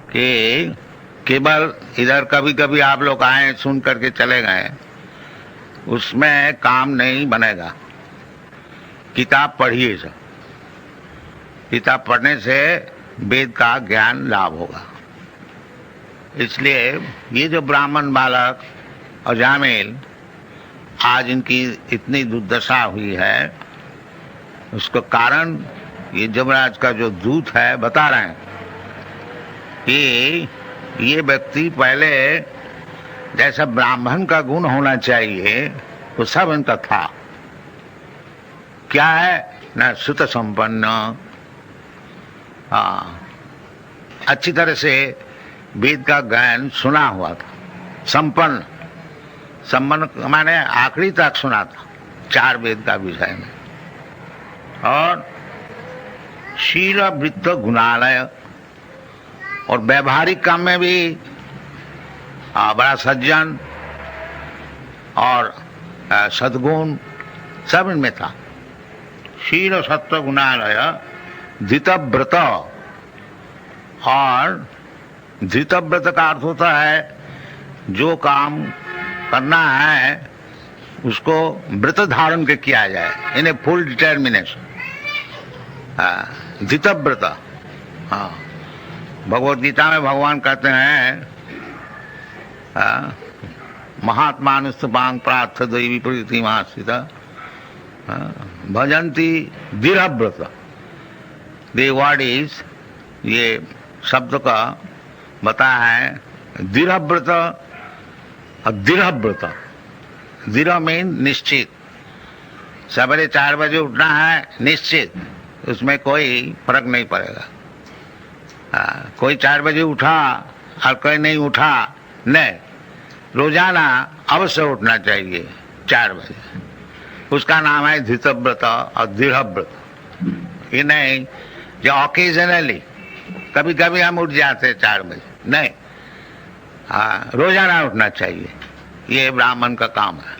कि केवल इधर कभी कभी आप लोग आए सुन करके चले गए, उसमें काम नहीं बनेगा। किताब पढ़िए सब, किताब पढ़ने से वेद का ज्ञान लाभ होगा। इसलिए ये जो ब्राह्मण बालक और जामिल आज इनकी इतनी दुर्दशा हुई है, उसका कारण ये जमराज का जो दूत है बता रहे हैं कि ये व्यक्ति पहले जैसा ब्राह्मण का गुण होना चाहिए वो सब इनका था। क्या है ना, सुत संपन्न, अच्छी तरह से वेद का ज्ञान सुना हुआ था। संपन्न, संपन्न माने आखिरी तक सुना था 4 वेद का विषय में। और शील वृत्त गुणालय, और व्यवहारिक काम में भी बड़ा सज्जन और सद्गुण सब इनमें था। शील सत्व गुणालय धृतव्रत, और धृतव्रत का अर्थ होता है जो काम करना है उसको व्रत धारण के किया जाए, इन्हें फुल डिटर्मिनेशन, धृतव्रत। हाँ, भगवद गीता में भगवान कहते हैं महात्मानुस्तुपांग प्रार्थ दैवी प्रति मास्थित भजंती दृढ़व्रत। द वर्ड इज, ये शब्द का बता है दृढ़व्रत और दृढ़व्रत। दृढ़ मीन निश्चित, सवेरे 4 बजे उठना है निश्चित, उसमें कोई फर्क नहीं पड़ेगा। कोई 4 बजे उठा और कोई नहीं उठा, नहीं, रोजाना अवश्य उठना चाहिए 4 बजे। उसका नाम है धृतव्रत और दृढ़व्रत। ये नहीं जो ऑकेजनली कभी कभी हम उठ जाते 4 बजे, नहीं, रोजाना उठना चाहिए। ये ब्राह्मण का काम है।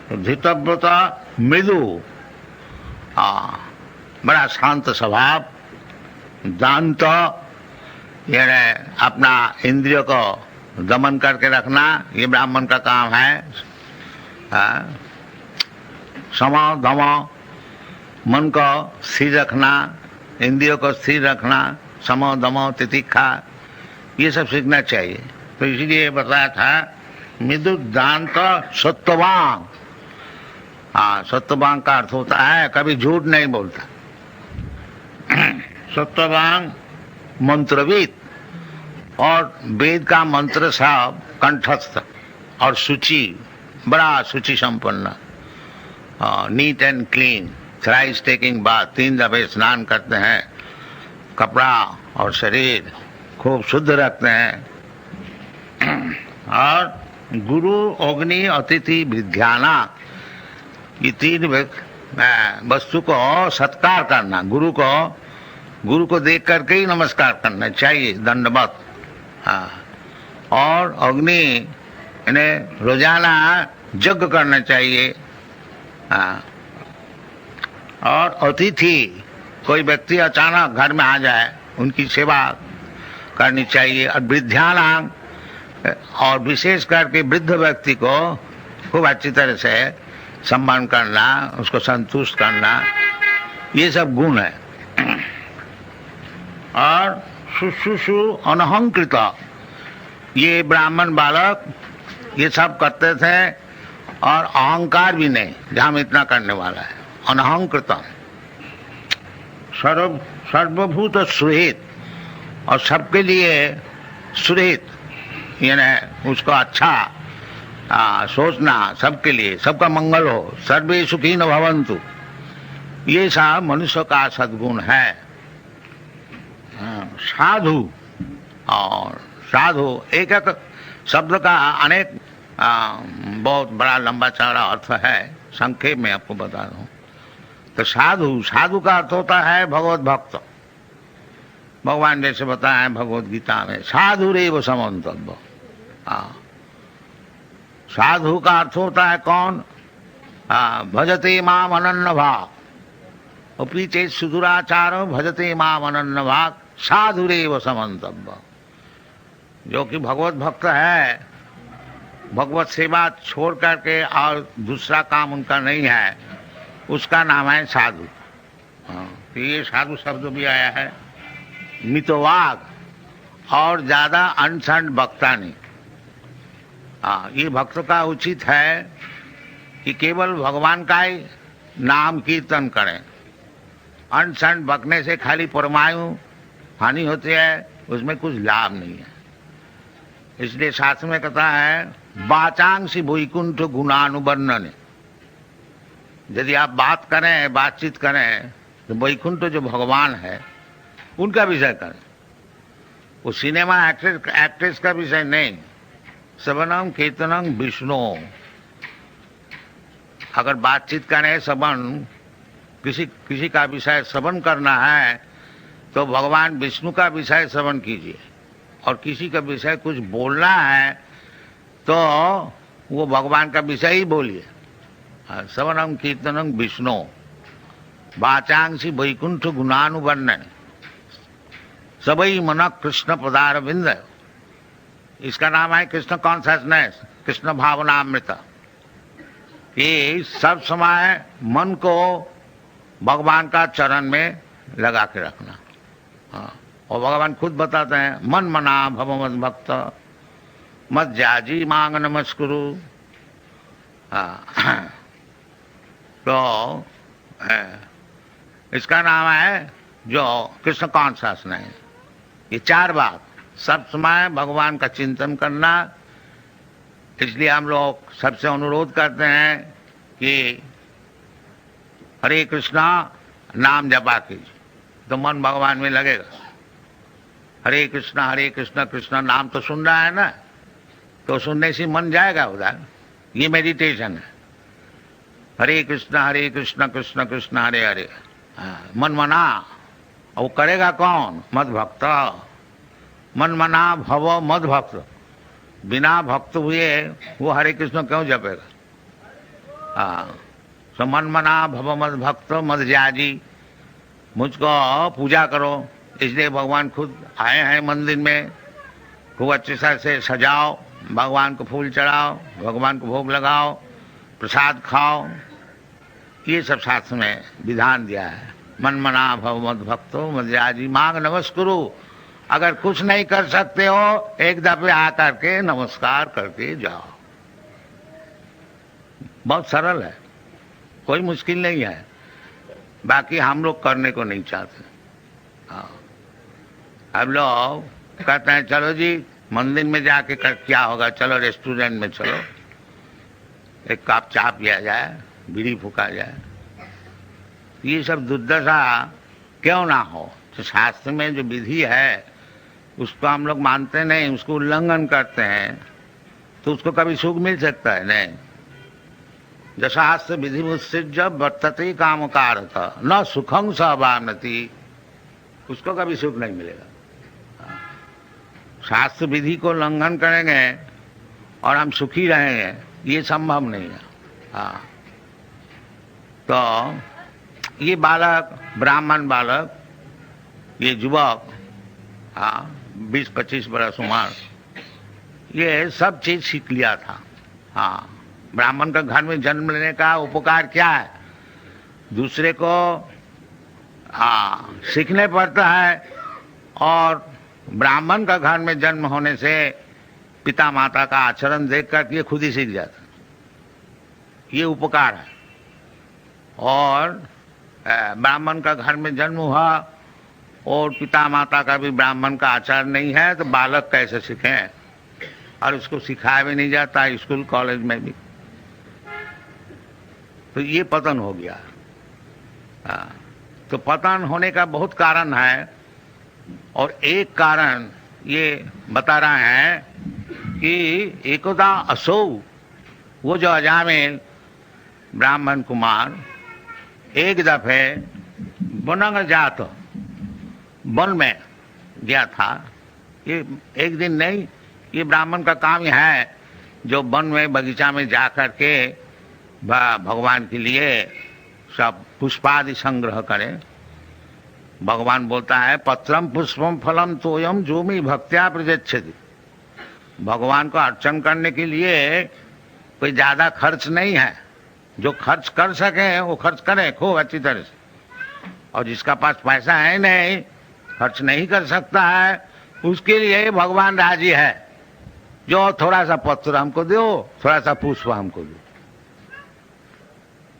तो धृतव्रत मृदु, बड़ा शांत स्वभाव, दांत, यानी अपना इंद्रियों को दमन करके रखना, ये ब्राह्मण का काम है। सम दम, मन को स्थिर रखना, इंद्रियों को स्थिर रखना, सम दम तितिक्षा, ये सब सीखना चाहिए। तो इसीलिए बताया था मृदु दांत सत्ववान। सत्ववान का अर्थ होता है कभी झूठ नहीं बोलता। सत्ववान मंत्रविद, और वेद का मंत्र सब कंठस्थ, और शुचि, बड़ा शुचि संपन्न, neat and clean, thrice taking bath, 3 दफे स्नान करते हैं, कपड़ा और शरीर खूब शुद्ध रखते हैं। और गुरु, अग्नि, अतिथि, विद्याना, ये 3 वस्तु को सत्कार करना। गुरु को देख करके ही नमस्कार करना चाहिए, दंडवत। और अग्नि, इन्हें रोजाना यज्ञ करना चाहिए। और अतिथि, कोई व्यक्ति अचानक घर में आ जाए उनकी सेवा करनी चाहिए। और वृद्धानां, और विशेष करके वृद्ध व्यक्ति को खूब अच्छी तरह से सम्मान करना, उसको संतुष्ट करना, ये सब गुण है। और शुश्रूषु अनहंकृत, ये ब्राह्मण बालक ये सब करते थे, और अहंकार भी नहीं, जहाँ हम इतना करने वाला है। अनहंकृत, सर्वभूत सुहित, और सबके लिए सुहित, यानी उसको अच्छा सोचना, सबके लिए, सबका मंगल हो, सर्वे सुखी न भवन्तु, ये सब मनुष्य का सद्गुण है। साधु, और साधु एक एक शब्द का अनेक बहुत बड़ा लंबा चौड़ा अर्थ है, संक्षेप में आपको बता दूं। तो साधु, साधु का अर्थ होता है भगवत भक्त। भगवान जैसे बताया है भगवत गीता में, साधु रेव समन्तव्य। साधु का अर्थ होता है कौन? भजते माम अनन्य भाग, अपि चेत् सुदुराचारो भजते माम अनन्य भाग, साधुरेव समन्तव्य। जो कि भगवत भक्त है, भगवत सेवा छोड़ करके और दूसरा काम उनका नहीं है, उसका नाम है साधु। तो ये साधु शब्द भी आया है। मितवाग और ज्यादा अनशन वक्ता नहीं। ये भक्त का उचित है कि केवल भगवान का ही नाम कीर्तन करें। अनशन बकने से खाली परमायु हानि होती है, उसमें कुछ लाभ नहीं है। इसलिए शास्त्र में कहता है वाचांसी वैकुंठ गुणानुवर्णन। यदि आप बात करें, बातचीत करें, तो वैकुंठ जो भगवान है उनका विषय करें। वो सिनेमा एक्ट्रेस का विषय नहीं। श्रवणम कीर्तनम विष्णु। अगर बातचीत करें, श्रवण किसी का विषय श्रवण करना है तो भगवान विष्णु का विषय श्रवण कीजिए, और किसी का विषय कुछ बोलना है तो वो भगवान का विषय ही बोलिए। श्रवणम कीर्तनम विष्णु वाचांसी वैकुंठ गुणानुवर्णन सबई मन कृष्ण पदारविंद। इसका नाम है कृष्ण कॉन्शसनेस, कृष्ण भावनामृत। ये सब समय मन को भगवान का चरण में लगा के रखना। और भगवान खुद बताते हैं मन मना भव मद भक्त मत जाजी मांग नमस्कुरु। तो इसका नाम है जो कृष्ण कॉन्शसनेस। ये चार बात, सब समय भगवान का चिंतन करना। इसलिए हम लोग सबसे अनुरोध करते हैं कि हरे कृष्णा नाम जपा कीजिए तो मन भगवान में लगेगा। हरे कृष्णा कृष्णा नाम तो सुन रहा है ना, तो सुनने से मन जाएगा उधर। ये मेडिटेशन है। हरे कृष्णा कृष्ण कृष्ण हरे हरे। मन मना, और वो करेगा कौन? मद भक्त। मन मना भव मद भक्त। बिना भक्त हुए वो हरे कृष्ण क्यों जपेगा? तो मन मना भव मद भक्त मद जाजी। मुझको पूजा करो। इसलिए भगवान खुद आए हैं मंदिर में। खूब अच्छे से सजाओ, भगवान को फूल चढ़ाओ, भगवान को भोग लगाओ, प्रसाद खाओ। ये सब शास्त्र में विधान दिया है। मन मना भव मद भक्तो मद जाजी मांग नमस्कुरु। अगर कुछ नहीं कर सकते हो, एक दफे आकर के नमस्कार करके जाओ। बहुत सरल है, कोई मुश्किल नहीं है। बाकी हम लोग करने को नहीं चाहते। हम लोग कहते हैं चलो जी मंदिर में जाके क्या होगा, चलो रेस्टोरेंट में चलो, एक कप चाय पिया जाए, बीड़ी फूका जाए। ये सब दुर्दशा क्यों ना हो? तो शास्त्र में जो विधि है उसको हम लोग मानते नहीं, उसको उल्लंघन करते हैं, तो उसको कभी सुख मिल सकता है? नहीं। जशास्त्र विधि मुत्सृज्य वर्तते काम कारत न सुखं सवामति। उसको कभी सुख नहीं मिलेगा। शास्त्र विधि को उल्लंघन करेंगे और हम सुखी रहेंगे, ये संभव नहीं है। तो ये बालक, ब्राह्मण बालक, ये युवक 20-25 बरस उम्र, ये सब चीज सीख लिया था। ब्राह्मण का घर में जन्म लेने का उपकार क्या है? दूसरे को सीखने पड़ता है, और ब्राह्मण का घर में जन्म होने से पिता माता का आचरण देखकर ये खुद ही सीख जाता। ये उपकार है। और ब्राह्मण का घर में जन्म हुआ और पिता माता का भी ब्राह्मण का आचार नहीं है, तो बालक कैसे सीखें? और उसको सिखाया भी नहीं जाता स्कूल कॉलेज में भी। तो ये पतन हो गया। तो पतन होने का बहुत कारण है, और एक कारण ये बता रहे हैं कि एकदा असौ, वो जो अजामिल ब्राह्मण कुमार एक दफे बनंग जात वन में गया था। ये एक दिन नहीं, ये ब्राह्मण का काम है जो वन में बगीचा में जा कर के भगवान के लिए सब पुष्पादि संग्रह करें। भगवान बोलता है पत्रम पुष्पम फलम तोयम जो मी भक्त्या प्रयच्छति। भगवान को अर्चन करने के लिए कोई ज्यादा खर्च नहीं है। जो खर्च कर सके वो खर्च करे खूब अच्छी तरह से, और जिसका पास पैसा है नहीं, खर्च नहीं कर सकता है, उसके लिए भगवान राजी है। जो थोड़ा सा पत्र हमको दो, थोड़ा सा पुष्प हमको दो।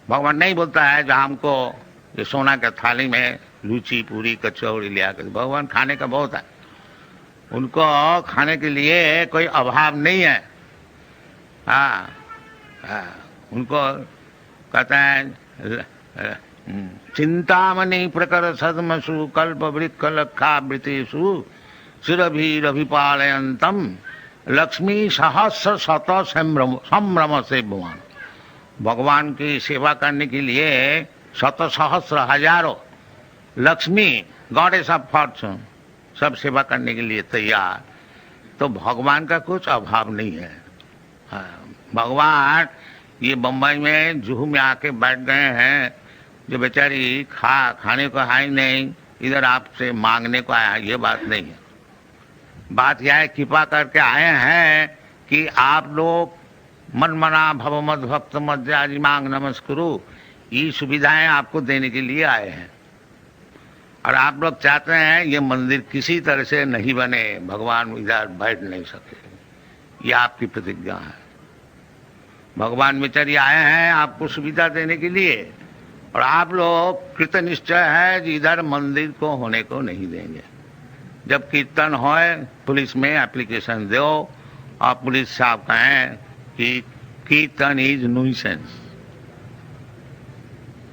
भगवान नहीं बोलता है जो हमको ये सोना के थाली में लूची पूरी कचौड़ी लिया कर। भगवान खाने का बहुत है, उनको खाने के लिए कोई अभाव नहीं है। उनको कहते हैं चिंतामणि प्रकर सदमसु कल्प वृक्ष लक्षावृतेषु शिरभिरभिपालयन्तम लक्ष्मी सहस्र शत संभ्रम से भगवान। भगवान की सेवा करने के लिए शत सहस्र हजारों लक्ष्मी, गॉडेस ऑफ फॉर्चून, सब सेवा करने के लिए तैयार। तो भगवान का कुछ अभाव नहीं है। भगवान ये बम्बई में जुहू में आके बैठ गए हैं, जो बेचारी खाने को है ही नहीं, इधर आपसे मांगने को आया, ये बात नहीं है। बात यह है, कृपा करके आए हैं कि आप लोग मन मना भव मद भक्त मध्याजी मांग नमस्कुरु, ये सुविधाएं आपको देने के लिए आए हैं। और आप लोग चाहते हैं ये मंदिर किसी तरह से नहीं बने, भगवान इधर बैठ नहीं सके, ये आपकी प्रतिज्ञा है। भगवान बेचारी आए हैं आपको सुविधा देने के लिए, और आप लोग कृत निश्चय है कि इधर मंदिर को होने को नहीं देंगे। जब कीर्तन होए, पुलिस में एप्लीकेशन दो और पुलिस साहब कहें कि कीर्तन इज न्यूसेंस,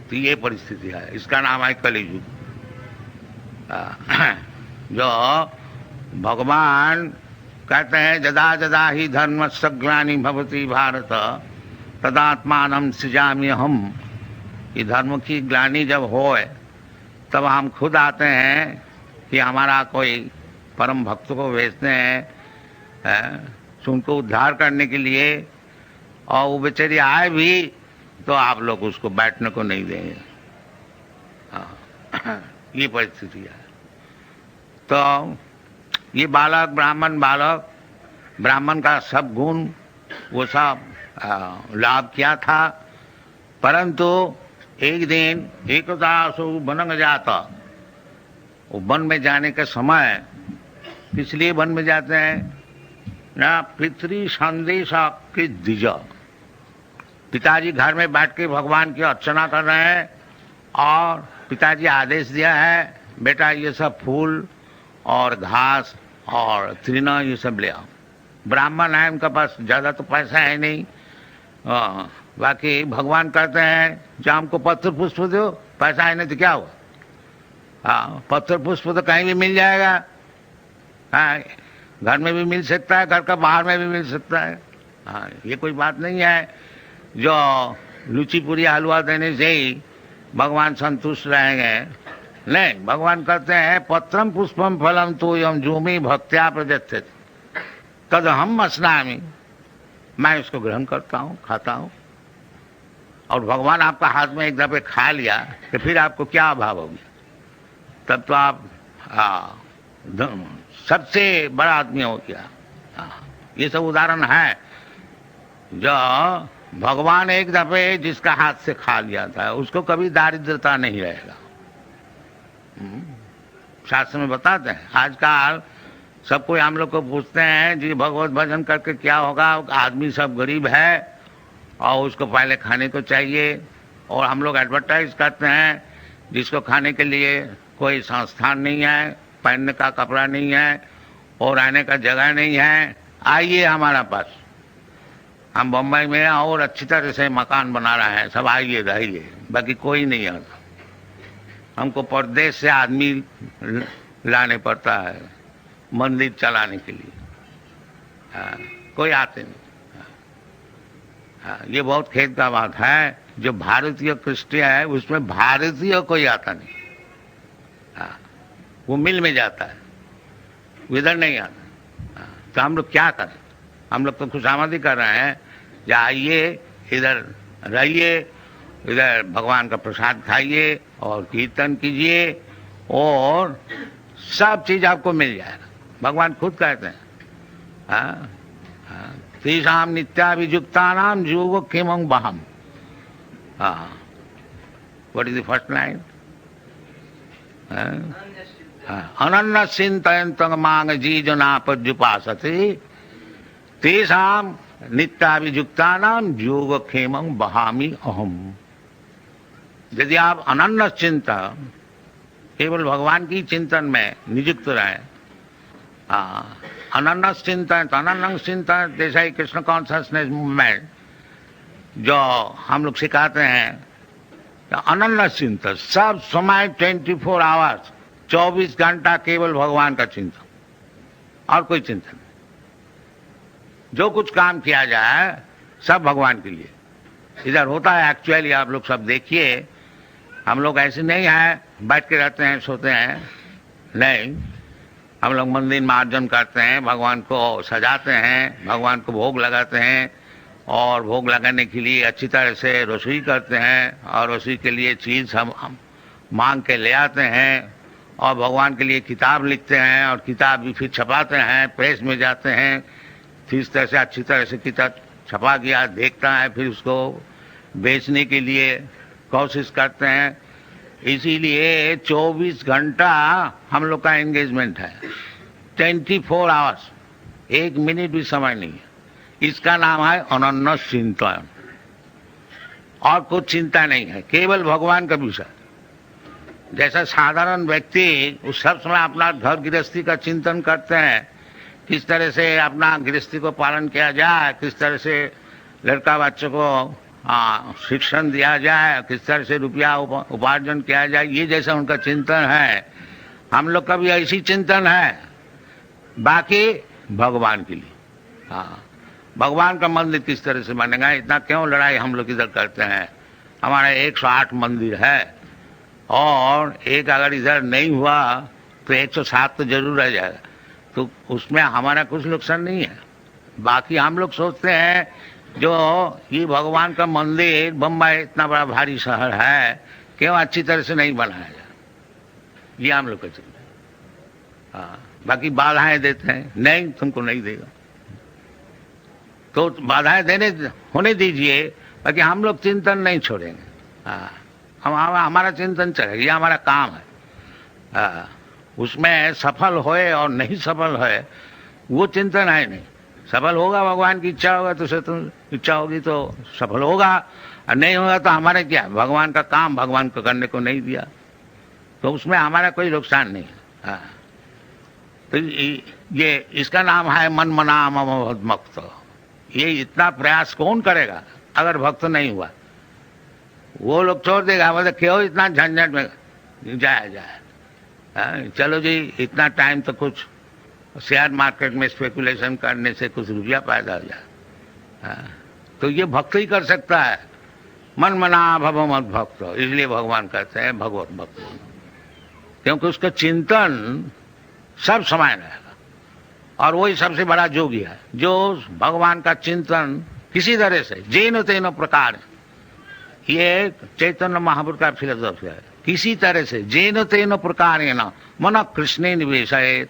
तो ये परिस्थिति है। इसका नाम है कलियुग। जो भगवान कहते हैं जदा जदा ही धर्मस्य ग्लानि भवति भारत तदात्मानं सृजामि हम। ये धर्म की ग्लानि जब होए तब हम खुद आते हैं कि हमारा कोई परम भक्त को भेजते हैं उनको उद्धार करने के लिए, और वो बेचारी आए भी तो आप लोग उसको बैठने को नहीं देंगे। ये परिस्थिति है। तो ये बालक ब्राह्मण का सब गुण वो सब लाभ किया था, परंतु एक दिन एकदा सो वन जाता, वो वन में जाने के समय किस लिए वन में जाते हैं ना, पितृ संदेश के द्विज। पिताजी घर में बैठ के भगवान की अर्चना कर रहे हैं, और पिताजी आदेश दिया है बेटा ये सब फूल और घास और तृण ये सब ले आओ। ब्राह्मण है, उनका पास ज्यादा तो पैसा है नहीं, बाकी भगवान कहते हैं जो हमको पत्र पुष्प दो, पैसा है नहीं तो क्या हुआ। पत्र पुष्प तो कहीं भी मिल जाएगा, घर में भी मिल सकता है, घर का बाहर में भी मिल सकता है। ये कोई बात नहीं है जो लूची पूरी हलवा देने से ही भगवान संतुष्ट रहेंगे। नहीं, भगवान कहते हैं पत्रम पुष्पम फलम तो यम जूमी भक्त्या प्रदत्त तद हम अस्नामि, मैं इसको ग्रहण करता हूँ, खाता हूँ। और भगवान आपका हाथ में एक दफे खा लिया तो फिर आपको क्या अभाव हो गया, तब तो आप सबसे बड़ा आदमी हो गया। ये सब उदाहरण है जो भगवान एक दफे जिसका हाथ से खा लिया था उसको कभी दारिद्रता नहीं रहेगा। शास्त्र में बताते हैं। आजकल सब कोई हम लोग को पूछते हैं जी भगवत भजन करके क्या होगा, आदमी सब गरीब है और उसको पहले खाने को चाहिए, और हम लोग एडवर्टाइज करते हैं जिसको खाने के लिए कोई संस्थान नहीं है, पहनने का कपड़ा नहीं है और रहने का जगह नहीं है, आइए हमारा पास, हम बम्बई में और अच्छी तरह से मकान बना रहे हैं, सब आइए रहिए। बाकी कोई नहीं आता, हमको परदेश से आदमी लाने पड़ता है मंदिर चलाने के लिए। कोई आते नहीं। ये बहुत खेद का बात है, जो भारतीय क्रिस्टियन है उसमें भारतीय कोई आता नहीं। वो मिल में जाता है, इधर नहीं आता। तो हम लोग क्या करें, हम लोग तो खुशामदी कर रहे हैं, जाइए इधर रहिए, इधर भगवान का प्रसाद खाइए और कीर्तन कीजिए और सब चीज आपको मिल जाएगा। भगवान खुद कहते हैं तेषाम नित्याभियुक्तानाम योगक्षेमं वहम। What is the first line? अनन्य चिंतयन्तं मां ये जना पर्युपासते तेषाम नित्याभियुक्तानाम योगक्षेमं वहामि अहम। यदि आप अनन्य चिंता केवल भगवान की चिंतन में नियुक्त रहे, अनन्य चिंतन, तो अनन्य चिंतन जैसा ही कृष्ण कॉन्शसनेस मूवमेंट जो हम लोग सिखाते हैं, अनन्य चिंतन सब समय 24 आवर्स 24 घंटा केवल भगवान का चिंतन और कोई चिंतन। जो कुछ काम किया जाए सब भगवान के लिए इधर होता है। एक्चुअली आप लोग सब देखिए, हम लोग ऐसे नहीं है बैठ के रहते हैं सोते हैं, नहीं, हम लोग मंदिर मार्जन करते हैं, भगवान को सजाते हैं, भगवान को भोग लगाते हैं और भोग लगाने के लिए अच्छी तरह से रसोई करते हैं और रसोई के लिए चीज़ हम मांग के ले आते हैं और भगवान के लिए किताब लिखते हैं और किताब भी फिर छपाते हैं, प्रेस में जाते हैं, फिर इस तरह से अच्छी तरह से किताब छपा गया देखता है, फिर उसको बेचने के लिए कोशिश करते हैं। इसीलिए 24 घंटा हम लोग का एंगेजमेंट है, 24 आवर्स, एक मिनट भी समय नहीं है। इसका नाम है अनन्य चिंतन और कुछ चिंता नहीं है, केवल भगवान का विषय। जैसा साधारण व्यक्ति उस सब समय अपना घर गृहस्थी का चिंतन करते हैं, किस तरह से अपना गृहस्थी को पालन किया जाए, किस तरह से लड़का बच्चों को शिक्षण दिया जाए, किस तरह से रुपया उपार्जन किया जाए, ये जैसा उनका चिंतन है, हम लोग का भी ऐसी चिंतन है। बाकी भगवान के लिए, भगवान का मंदिर किस तरह से बनेगा, इतना क्यों लड़ाई हम लोग इधर करते हैं। हमारा 108 मंदिर है और एक अगर इधर नहीं हुआ तो 107 तो जरूर रह जाएगा, तो उसमें हमारा कुछ नुकसान नहीं है। बाकी हम लोग सोचते हैं जो ये भगवान का मंदिर, बम्बई इतना बड़ा भारी शहर है, क्यों अच्छी तरह से नहीं बनाया जाए, ये हम लोग का चिंता है। बाकी बाधाएं देते हैं, नहीं तुमको नहीं देगा तो बाधाएं देने होने दीजिए, बाकी हम लोग चिंतन नहीं छोड़ेंगे। हमारा चिंतन चलेगा, ये हमारा काम है। उसमें सफल होए और नहीं सफल होए वो चिंतन है नहीं। सफल होगा भगवान की इच्छा होगा तो तुम इच्छा होगी तो सफल होगा, और नहीं होगा तो हमारे क्या, भगवान का काम भगवान को करने को नहीं दिया तो उसमें हमारा कोई नुकसान नहीं है। तो ये इसका नाम है मन मना मम भक्त। ये इतना प्रयास कौन करेगा अगर भक्त नहीं हुआ? वो लोग छोड़ देगा, मतलब क्यों इतना झंझट में जाए। चलो जी इतना टाइम तो कुछ शेयर मार्केट में स्पेकुलेशन करने से कुछ रुपया पैदा हो जाए, तो ये भक्त ही कर सकता है। मन मना भव मत भक्त, इसलिए भगवान कहते हैं भगवत भक्त, क्योंकि उसका चिंतन सब समय रहेगा और वही सबसे बड़ा योगी है जो भगवान का चिंतन किसी तरह से जेन तेन प्रकार, ये चैतन्य महापुरुष का फिलोसॉफी है, किसी तरह से जेन तेन प्रकार मन कृष्ण निवेश है,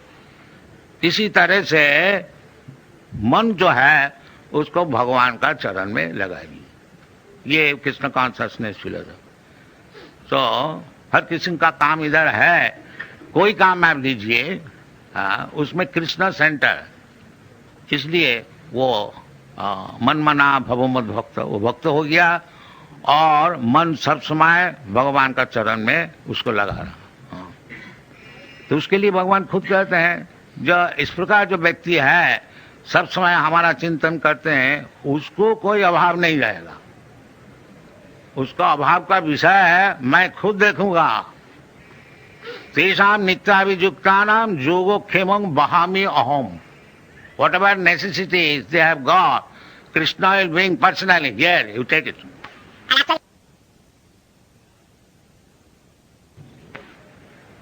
इसी तरह से मन जो है उसको भगवान का चरण में लगाइए। ये कृष्ण कॉन्शसनेस फिलोसॉफी। तो हर किस्म का काम इधर है, कोई काम आप लीजिए उसमें कृष्ण सेंटर, इसलिए वो मन मना भव मत भक्त, वो भक्त हो गया और मन सब समय भगवान का चरण में उसको लगा रहा। तो उसके लिए भगवान खुद कहते हैं जो इस प्रकार जो व्यक्ति है सब समय हमारा चिंतन करते हैं, उसको कोई अभाव नहीं रहेगा। उसका अभाव का विषय है मैं खुद देखूंगा। तेषाम नित्याभियुक्तानाम योगक्षेमं वहामि अहम। Whatever necessities they have got, Krishna will bring personally. Here, you take it.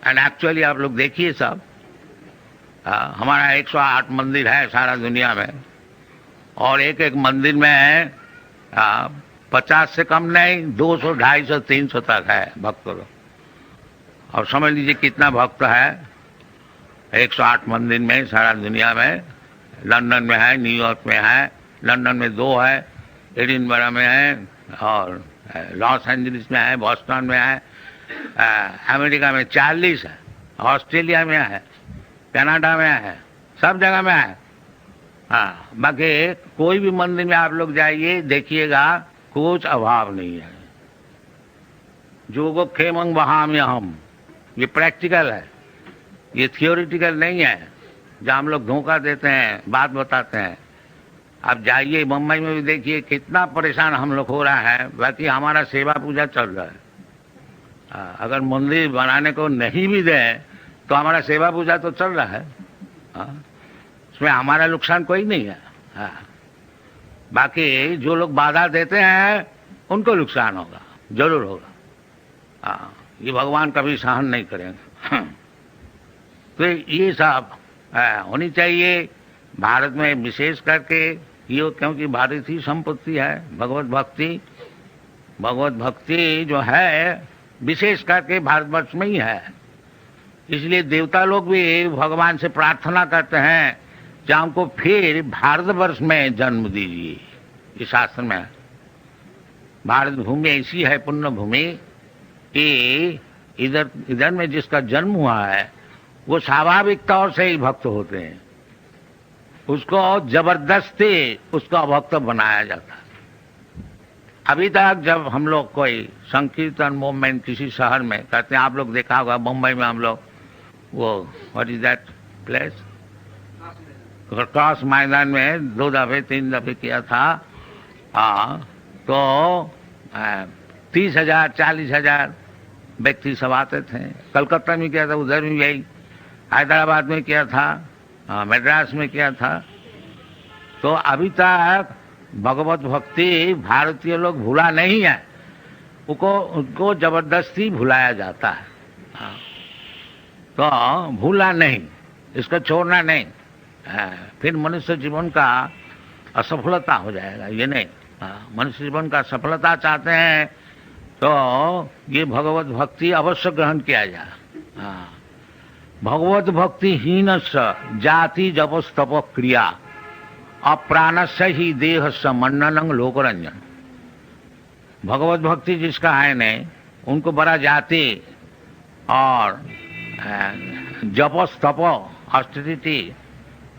And actually आप लोग देखिए सब, हमारा 108 मंदिर है सारा दुनिया में और एक एक मंदिर में 50 से कम नहीं 200, 250, 300 तक है भक्त लोग। और समझ लीजिए कितना भक्त है 108 मंदिर में सारा दुनिया में, लंदन में है, न्यूयॉर्क में है, लंदन में 2 है, एडिनबरा में है और लॉस एंजलिस में है, बॉस्टन में है, अमेरिका में 40 है, ऑस्ट्रेलिया में है, कनाडा में है, सब जगह में है। हाँ, बाकी कोई भी मंदिर में आप लोग जाइए, देखिएगा कुछ अभाव नहीं है। जोगो खेमंग वहाम्यहम, ये प्रैक्टिकल है, ये थियोरिटिकल नहीं है जहाँ हम लोग धोखा देते हैं, बात बताते हैं। आप जाइए मुंबई में भी देखिए कितना परेशान हम लोग हो रहा है, बाकी हमारा सेवा पूजा चल रहा है। अगर मंदिर बनाने को नहीं भी दें तो हमारा सेवा पूजा तो चल रहा है। उसमें हमारा नुकसान कोई नहीं है। बाकी जो लोग बाधा देते हैं उनको नुकसान होगा, जरूर होगा। ये भगवान कभी सहन नहीं करेंगे। तो ये सब होनी चाहिए भारत में, विशेष करके ये, क्योंकि भारतीय संपत्ति है भगवत भक्ति। भगवत भक्ति जो है विशेष करके भारतवर्ष में ही है। इसलिए देवता लोग भी भगवान से प्रार्थना करते हैं कि हमको फिर भारतवर्ष में जन्म दीजिए। इस शास्त्र में भारत भूमि ऐसी है, पुण्य भूमि, कि इधर में जिसका जन्म हुआ है वो स्वाभाविक तौर से ही भक्त होते हैं, उसको जबरदस्ती उसका भक्त बनाया जाता है। अभी तक जब हम लोग कोई संकीर्तन मूवमेंट किसी शहर में करते हैं, आप लोग देखा होगा मुंबई में हम लोग वो what is that place, cross मैदान में 2 दफे 3 दफे किया था। तो 30,000 40,000 व्यक्ति सब आते थे। कलकत्ता में किया था, उधर भी यही, हैदराबाद में किया था, मद्रास में किया था। तो अभी तक भगवत भक्ति भारतीय लोग भूला नहीं है, उनको जबरदस्ती भुलाया जाता है। तो भूला नहीं, इसको छोड़ना नहीं, फिर मनुष्य जीवन का असफलता हो जाएगा। ये नहीं, मनुष्य जीवन का सफलता चाहते हैं तो ये भगवत भक्ति अवश्य ग्रहण किया जाए। भगवत भक्ति हीन जाति जपस तप क्रिया अप्राणस्य ही देह स मन्ननं लोकरंजन। भगवत भक्ति जिसका है नहीं, उनको बड़ा जाति और जपस तप ऑस्टेरिटी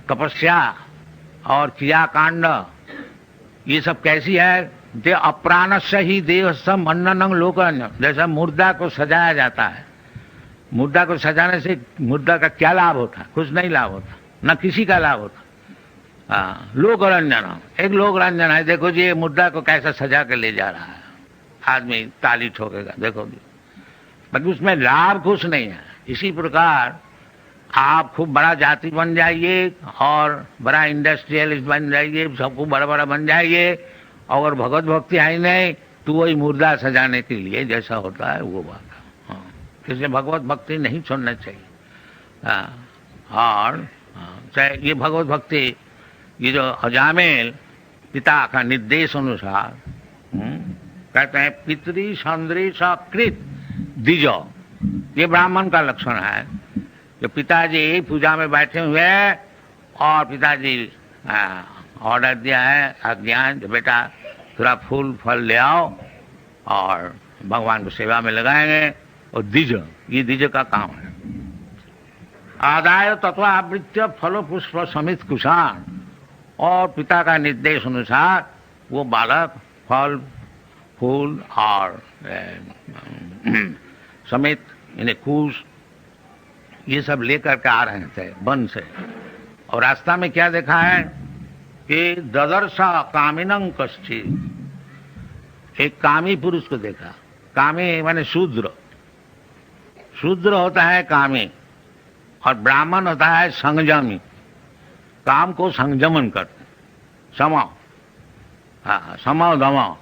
तपस्या और क्रियाकांड, ये सब कैसी है? दे अप्राणस्य ही देह स मन्ननं लोकरंजन। जैसा मुर्दा को सजाया जाता है, मुर्दा को सजाने से मुर्दा का क्या लाभ होता है? कुछ नहीं लाभ होता, न किसी का लाभ होता। लोक रंजन, एक लोक रंजन है। देखो जी ये मुर्दा को कैसा सजा के ले जा रहा है, आदमी ताली ठोकेगा, देखो जी, बाकी उसमें लाभ कुछ नहीं है। इसी प्रकार आप खूब बड़ा जाति बन जाइए और बड़ा इंडस्ट्रियलिस्ट बन जाइए, सबको बड़ा बड़ा बन जाइए, और भगवत भक्ति आई नहीं तो वही मुर्दा सजाने के लिए जैसा होता है वो बात है। इसलिए भगवत भक्ति नहीं छोड़ना चाहिए। और चाहे ये भगवत भक्ति, ये जो अजामिल पिता का निर्देश अनुसार कहते हैं पितरी संदृश कृत द्विजो, ये ब्राह्मण का लक्षण है। जो पिताजी पूजा में बैठे हुए हैं और पिताजी ऑर्डर दिया है, आज्ञा, जो बेटा थोड़ा फूल फल ले आओ और भगवान को सेवा में लगाएंगे, और द्विज, ये द्विज का काम है। आदाय तत्वावृत्य फल पुष्प समित कुशान, और पिता का निर्देश अनुसार वो बालक फल फूल और समित इन्हें कुश ये सब लेकर के आ रहे थे वन से। और रास्ता में क्या देखा है कि ददर्शा कामिनं कश्चित्, एक कामी पुरुष को देखा। कामी माने शूद्र, शूद्र होता है कामी, और ब्राह्मण होता है संयमी, काम को संयमन करते, समाओ, समाओ दमाओ।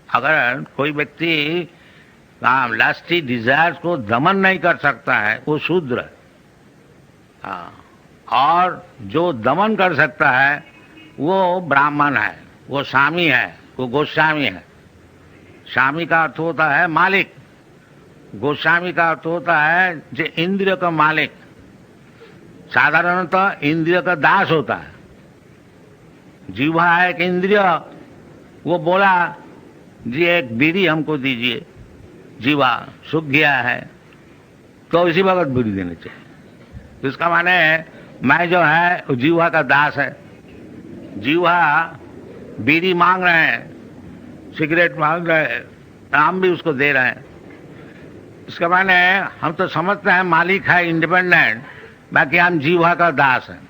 अगर कोई व्यक्ति लास्टी डिजायर्स को दमन नहीं कर सकता है वो शूद्र है, और जो दमन कर सकता है वो ब्राह्मण है, वो स्वामी है, वो गोस्वामी है। स्वामी का अर्थ होता है मालिक, गोस्वामी का अर्थ होता है जो इंद्रिय का मालिक। साधारणतः इंद्रिय का दास होता है। जीवा है एक इंद्रिय, वो बोला जी एक बीड़ी हमको दीजिए, जीवा सूख गया है तो इसी वक्त बीड़ी देनी चाहिए। तो इसका माने है मैं जो है वो जीवा का दास है। जीवा बीड़ी मांग रहे हैं, सिगरेट मांग रहे हैं, हम भी उसको दे रहे हैं। इसका माने हम तो समझते हैं मालिक है इंडिपेंडेंट, बाकी हम जीवा का दास हैं।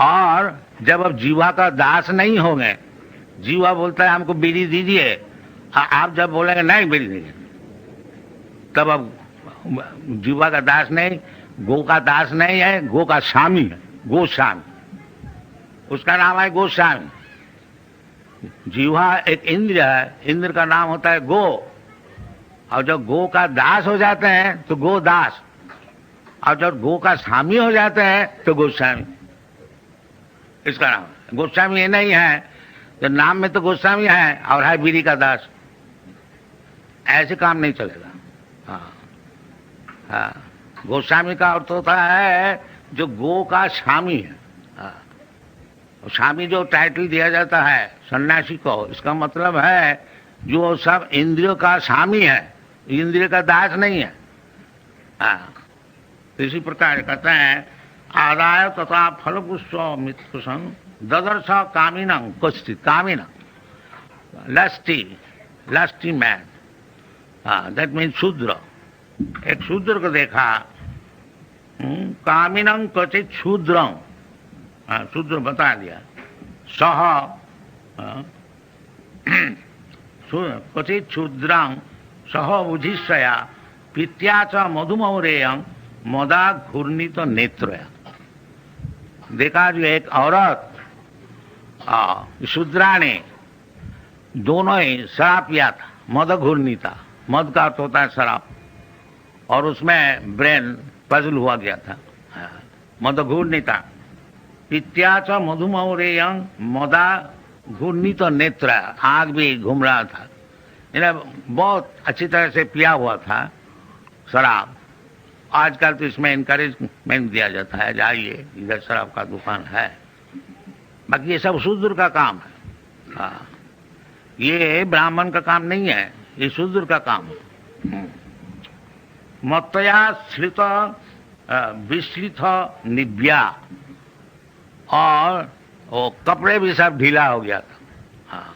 और जब अब जीवा का दास नहीं होंगे, जीवा बोलता है हमको बीड़ी दीजिए, आप जब बोलेंगे नहीं बीड़ी नहीं, तब अब जीवा का दास नहीं, गो का दास नहीं है, गो का स्वामी है, गोस्वामी, उसका नाम है गोस्वामी। जीवा एक इंद्र है, इंद्र का नाम होता है गो, और जब गो का दास हो जाते हैं तो गो दास, और जब गो का स्वामी हो जाते हैं तो गोस्वामी, इसका नाम है। गोस्वामी ये नहीं है तो नाम में तो गोस्वामी है और है बीड़ी का दास, ऐसे काम नहीं चलेगा। हाँ हाँ, गोस्वामी का अर्थ होता है जो गो का स्वामी है। हाँ, स्वामी जो टाइटल दिया जाता है सन्यासी को, इसका मतलब है जो सब इंद्रियों का स्वामी है, इंद्रिय का दास नहीं है। हाँ, इसी प्रकार कहते हैं आदाय तथा फल पुष्प मित्कुशन ददर्श कामिनं कुश्चित, कामिनं लस्टी मैन, दैट मीन शूद्र। एक शूद्र को देखा, कामिनं क्वचित शूद्रं, शूद्र बता दिया, सह क्वचित शूद्रं सह बुधिष्या पित्या च मधुमौरेयं मदा घूर्णित नेत्रया। देखा जो एक औरत शूद्रा ने दोनों ही शराब पिया था, मद घूर्णिता, मद का अर्थ होता है शराब, और उसमें ब्रेन पजल हुआ गया था, मद घूर्णिता पित्या च मधुमौरेयं मदा घूर्णित नेत्र, आग भी घूम रहा था, इन्हें बहुत अच्छी तरह से पिया हुआ था शराब। आजकल तो इसमें इनकरेजमेंट दिया जाता है, जाइए इधर शराब का दुकान है, बाकी ये सब शूद्र का काम है। हाँ, ये ब्राह्मण का काम नहीं है, ये शूद्र का काम है। मत्तया श्रित विश्रित निव्या, और वो कपड़े भी सब ढीला हो गया था। हाँ,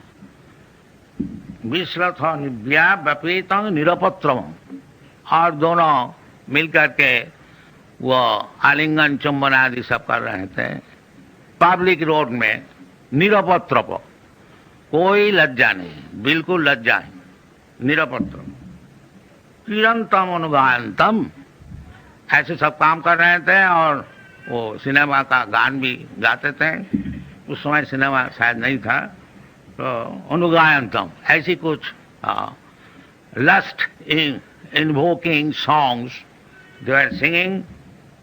विश्रित निव्या व्यपीत निरपत्रम, और दोनों मिलकर के वो आलिंगन चुंबन आदि सब कर रहे थे पब्लिक रोड में, निरपत्र, कोई लज्जा नहीं, बिल्कुल लज्जा नहीं, निरपत्र। किरंतम अनुगायंतम, ऐसे सब काम कर रहे थे, और वो सिनेमा का गान भी गाते थे। उस समय सिनेमा शायद नहीं था, तो अनुगायंतम ऐसी कुछ lust invoking songs they were singing,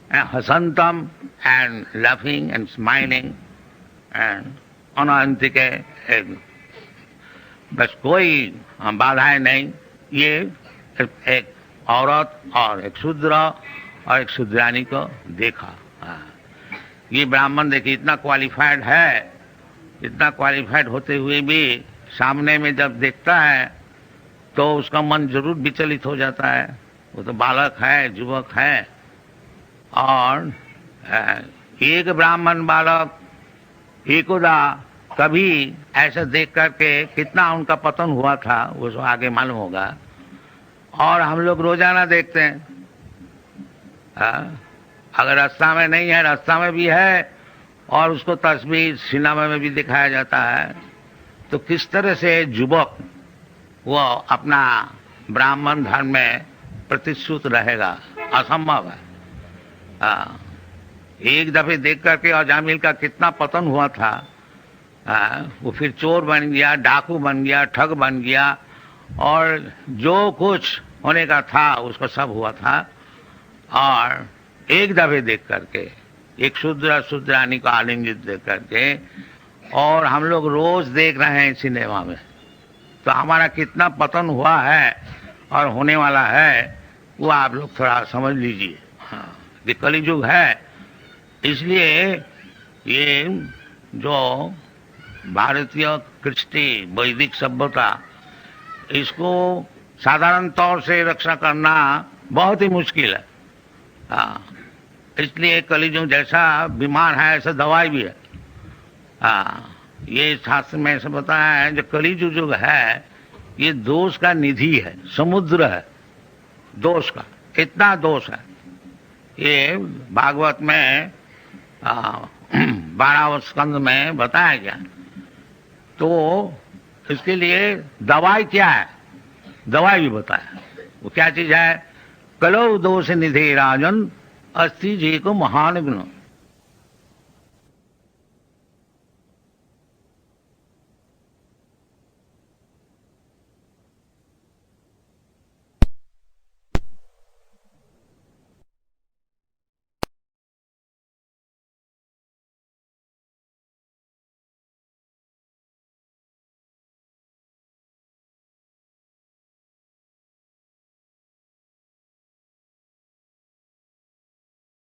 and hasantam and laughing and smiling and अनंतिके, बस कोई बाधाएं नहीं। ये एक औरत और एक शूद्र और एक शूद्रानी को देखा। ये ब्राह्मण देखिए इतना क्वालिफाइड है, इतना क्वालिफाइड होते हुए भी सामने में जब देखता है तो उसका मन जरूर विचलित हो जाता है। वो तो बालक है, युवक है, और एक ब्राह्मण बालक एकोदा कभी ऐसा देख करके कितना उनका पतन हुआ था वो तो आगे मालूम होगा। और हम लोग रोजाना देखते हैं, अगर रास्ता में नहीं है, रास्ता में भी है, और उसको तस्वीर सिनेमा में भी दिखाया जाता है, तो किस तरह से युवक वो अपना ब्राह्मण धर्म में प्रतिश्रुत रहेगा, असंभव है। एक दफे देख करके अजामिल का कितना पतन हुआ था। वो फिर चोर बन गया, डाकू बन गया, ठग बन गया, और जो कुछ होने का था उसको सब हुआ था। और एक दफे देख करके, एक शूद्रानी को आलिंगित देख करके, और हम लोग रोज देख रहे हैं सिनेमा में, तो हमारा कितना पतन हुआ है और होने वाला है वो आप लोग थोड़ा समझ लीजिए। हाँ, ये कलियुग है। इसलिए ये जो भारतीय कृष्टि वैदिक सभ्यता, इसको साधारण तौर से रक्षा करना बहुत ही मुश्किल है। हाँ, इसलिए कलियुग जैसा बीमार है ऐसा दवाई भी है। हाँ, ये शास्त्र में ऐसा बताया है, जो कलियुग जो है ये दोष का निधि है, समुद्र है दोष का, इतना दोष है। ये भागवत में 12वें स्कंद में बताया गया। तो इसके लिए दवाई क्या है, दवाई भी बताया। वो क्या चीज है? कलो दोष निधि राजन अस्ति जी को महान गुण।